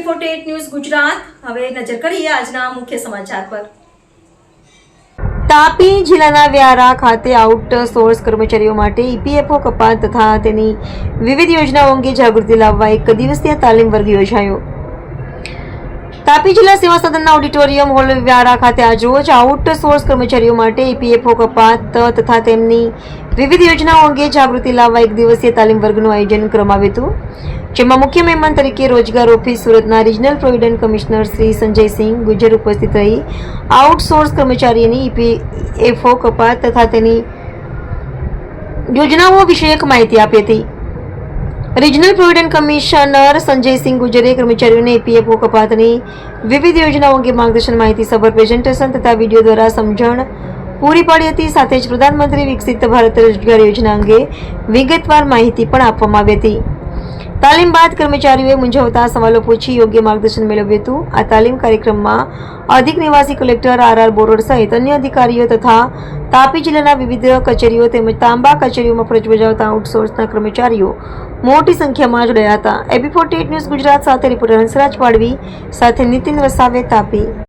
AB48 news Gujarat. હવે નજર કરીએ આજના મુખ્ય સમાચાર પર। તાપી જિલ્લાના વ્યારા ખાતે આઉટસોર્સ કર્મચારીઓ માટે ઈપીએફઓ કપાત તથા તેની વિવિધ યોજનાઓ અંગે જાગૃતિ લાવવા એક દિવસીય તાલીમ વર્ગ યોજાયો। તાપી જિલ્લા સેવા સદનના ઓડિટોરિયમ હોલ વ્યારા ખાતે આજરોજ આઉટસોર્સ કર્મચારીઓ માટે ઈપીએફઓ કપાત તથા તેમની વિવિધ યોજનાઓ અંગે જાગૃતિ લાવવા એક દિવસીય તાલીમ વર્ગનું આયોજન કરવામાં આવ્યું હતું, જેમાં મુખ્ય મહેમાન તરીકે રોજગાર ઓફિસ સુરતના regional provident commissioner Shri Sanjaysinh Gujar ઉપસ્થિત રહી આઉટસોર્સ કર્મચારીઓની ઈપીએફઓ કપાત તથા તેની યોજનાઓ વિષયક માહિતી આપી હતી। રિજનલ પ્રોવિડન્ટ કમિશનર સંજયસિંહ ગુજરે કર્મચારીઓને ઈપીએફઓ કપાતની વિવિધ યોજનાઓ અંગે માર્ગદર્શન, માહિતી સભર પ્રેઝન્ટેશન તથા વિડીયો દ્વારા સમજણ પૂરી પાડી હતી। સાથે જ પ્રધાનમંત્રી વિકસિત ભારત રોજગાર યોજના અંગે વિગતવાર માહિતી પણ આપવામાં આવી હતી। તાલીમ બાદ કર્મચારીઓએ મૂંઝવતા સવાલો પૂછી યોગ્ય માર્ગદર્શન મેળવ્યું હતું। આ તાલીમ કાર્યક્રમમાં અધિક નિવાસી કલેક્ટર આર બોરડ સહિત અન્ય અધિકારીઓ તથા તાપી જિલ્લાના વિવિધ કચેરીઓ તેમજ તાંબા કચેરીઓમાં ફરજ બજાવતા આઉટસોર્સના કર્મચારીઓ મોટી સંખ્યામાં જોડાયા હતા। AB48 ન્યૂઝ ગુજરાત સાથે રિપોર્ટર હંસરાજ પાડવી સાથે નીતિન વસાવે, તાપી।